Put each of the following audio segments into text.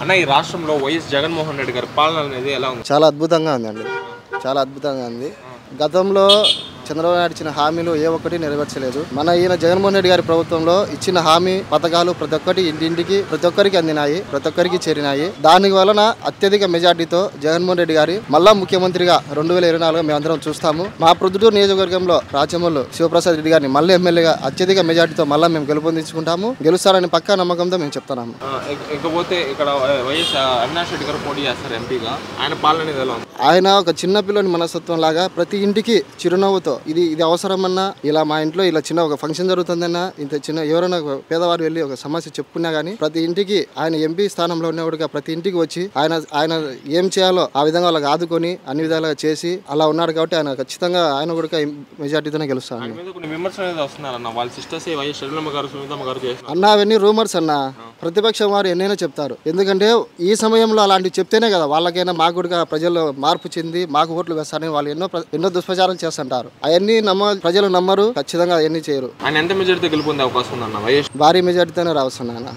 అన్న ఈ రాష్ట్రంలో వైఎస్ జగన్మోహన్ రెడ్డి గారి పాలన అనేది ఎలా ఉంది? చాలా అద్భుతంగా ఉందండి. చాలా అద్భుతంగా ఉంది. గతంలో చంద్రబాబు నాయుడు ఇచ్చిన హామీలు ఏ ఒక్కటి నెరవేర్చలేదు. మన ఈయన జగన్మోహన్ రెడ్డి గారి ప్రభుత్వంలో ఇచ్చిన హామీ పథకాలు ప్రతి ఒక్కటి ఇంటింటికి ప్రతి ఒక్కరికి అందినాయి, ప్రతి ఒక్కరికి చేరినాయి. దాని వలన అత్యధిక మెజార్టీతో జగన్మోహన్ రెడ్డి గారి మళ్ళా ముఖ్యమంత్రిగా 2024 మేమందరం చూస్తాము. మా ప్రొద్దుటూరు నియోజకవర్గంలో రాచమల్లు శివప్రసాద్ రెడ్డి గారిని మళ్ళీ ఎమ్మెల్యేగా అత్యధిక మెజార్టీతో మళ్ళీ మేము గెలుపొందించుకుంటాము. గెలుస్తారని పక్కా నమ్మకంతో మేము చెప్తున్నాము. ఇకపోతే ఇక్కడ వైఎస్ అవినాష్ రెడ్డి గారు పోటీ చేస్తారు ఎంపీగా. ఆయన పాలన అనేది ఎలా ఉంది? ఆయన ఒక చిన్న పిల్లని మనస్తత్వం లాగా ప్రతి ఇంటికి చిరునవ్వుతో ఇది అవసరమన్నా, ఇలా మా ఇంట్లో ఇలా చిన్న ఒక ఫంక్షన్ జరుగుతుందన్నా, ఇంత చిన్న ఎవరైనా పేదవారు వెళ్ళి ఒక సమస్య చెప్పుకున్నా గానీ ప్రతి ఇంటికి ఆయన ఎంపీ స్థానంలో ఉన్నవాడుగా ప్రతి ఇంటికి వచ్చి ఆయన ఏం చేయాలో ఆ విధంగా వాళ్ళకి ఆదుకొని అన్ని విధాలుగా చేసి అలా ఉన్నాడు. కాబట్టి ఆయన ఖచ్చితంగా ఆయన కూడా మెజార్టీతోనే గెలుస్తాడు. అన్న అవన్నీ రూమర్స్ అన్న, ప్రతిపక్షం వారు ఎన్నైనా చెప్తారు. ఎందుకంటే ఈ సమయంలో అలాంటివి చెప్తేనే కదా వాళ్ళకైనా మాకు కూడా ప్రజల్లో మార్పు చెంది మాకు ఓట్లు వేస్తారని వాళ్ళు ఎన్నో దుష్ప్రచారాలు చేస్తుంటారు. అవన్నీ ప్రజలు నమ్మరు, ఖచ్చితంగా అవన్నీ చేయరు. ఆయన ఎంత మెజార్టీతో గెలుపొందే అవకాశం ఉందన్న? భారీ మెజార్టీతోనే రావస్తున్నాను.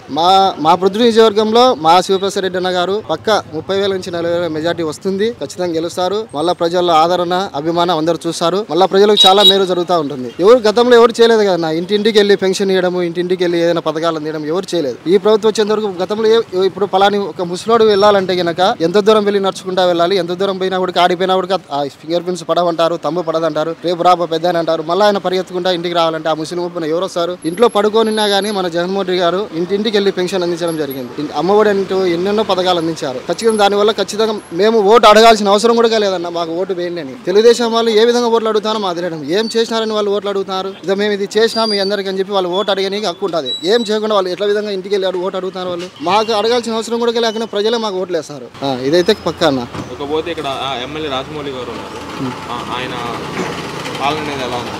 మా ప్రొద్దుటూరు నియోజకవర్గంలో మా శివప్రసాద్ రెడ్డి అన్న గారు పక్క 30,000 నుంచి 40,000 మెజార్టీ వస్తుంది. ఖచ్చితంగా గెలుస్తారు. మళ్ళా ప్రజల్లో ఆదరణ, అభిమానం అందరూ చూస్తారు. మళ్ళీ ప్రజలకు చాలా మేలు జరుగుతూ ఉంటుంది. గతంలో ఎవరు చేయలేదు కదా, ఇంటింటికి వెళ్ళి పెన్షన్ ఇవ్వడము, ఇంటింటికి వెళ్ళి ఏదైనా పథకాలు అందించడం ఎవరు చేయలేదు. ఈ ప్రభుత్వం వచ్చేంత వరకు గతంలో ఇప్పుడు పలాని ఒక ముసలోడు వెళ్ళాలంటే గనక ఎంత దూరం వెళ్ళి నడుచుకుంటా వెళ్ళాలి, ఎంత దూరం పోయినా కూడా ఆడిపోయినా కూడా ఫింగర్ ప్రింట్స్ పడవంటారు, తమ్ము పడదంటారు, రేపు రాబో పెద్ద అంటారు. మళ్ళీ ఆయన పరిగెత్తుకుంటా ఇంటికి రావాలంటే ఆ ముస్లిం ముప్పన ఎవరు వస్తారు? ఇంట్లో పడుకోనిన్నా కానీ మన జగన్మోహన్ రెడ్డి గారు ఇంటింటికి వెళ్ళి పెన్షన్ అందించడం జరిగింది. అమ్మఒడి అంటూ ఎన్నెన్నో పథకాలు అందించారు. ఖచ్చితంగా దానివల్ల ఖచ్చితంగా మేము ఓటు అడగాల్సిన అవసరం కూడా లేదన్న, మాకు ఓటు వేయండి అని. తెలుగుదేశం వాళ్ళు ఏ విధంగా ఓట్లు అడుగుతారో మాకు తెలియడం, ఏం చేసినారని వాళ్ళు ఓట్లు అడుగుతున్నారు. ఇదో మేము ఇది చేసినా మీ అందరికీ అని చెప్పి వాళ్ళు ఓటు అడగడానికి హక్కు ఉంటుంది. ఏం చేయకుండా వాళ్ళు ఎట్లా విధంగా ఇంటికి వెళ్ళి ఓటు అడుగుతున్నారు. వాళ్ళు మాకు అడగాల్సిన అవసరం కూడా లేకుండా ప్రజలే మాకు ఓట్లు వేస్తారు. ఇదైతే పక్కా అన్న. ఇకపోతే ఇక్కడ ఎమ్మెల్యే రాజమౌళి గారు ఉన్నారు. ఆయన పాలన అనేది ఎలా ఉంది?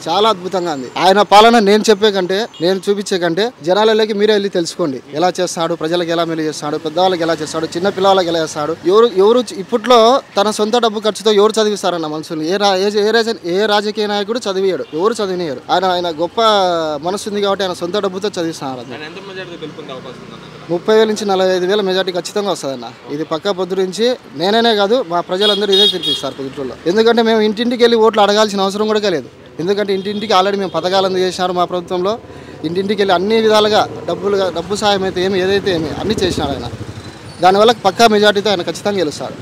చాలా అద్భుతంగా ఉంది. ఆయన పాలన నేను చెప్పే కంటే, నేను చూపించే కంటే జనాలలోకి మీరే వెళ్ళి తెలుసుకోండి. ఎలా చేస్తాడు, ప్రజలకు ఎలా మేలు చేస్తాడు, పెద్దవాళ్ళకి ఎలా చేస్తాడు, చిన్న పిల్లవాళ్ళకి ఎలా చేస్తాడు. ఎవరు ఇప్పట్లో తన సొంత డబ్బు ఖర్చుతో ఎవరు చదివిస్తారన్న మనుషులు ఏ రాజకీయ నాయకుడు చదివియాడు, ఎవరు చదివినారు. ఆయన గొప్ప మనసు ఉంది కాబట్టి ఆయన సొంత డబ్బుతో చదివిస్తున్నారు. 30,000 నుంచి 45,000 మెజార్టీ ఖచ్చితంగా వస్తుందన్న. ఇది పక్కా పొద్దు నుంచి నేనే కాదు మా ప్రజలందరూ ఇదే తీర్పిస్తారు పొద్దుటూరులో. ఎందుకంటే మేము ఇంటింటికి వెళ్ళి ఓట్లు అడగాల్సిన అవసరం కూడా లేదు. ఎందుకంటే ఇంటింటికి ఆల్రెడీ మేము పథకాలు అందజేసినారు. మా ప్రభుత్వంలో ఇంటింటికి వెళ్ళి అన్ని విధాలుగా డబ్బు సాయం అయితే ఏదైతే అన్నీ చేసినారు ఆయన. దానివల్ల పక్కా మెజార్టీతో ఆయన ఖచ్చితంగా గెలుస్తారు.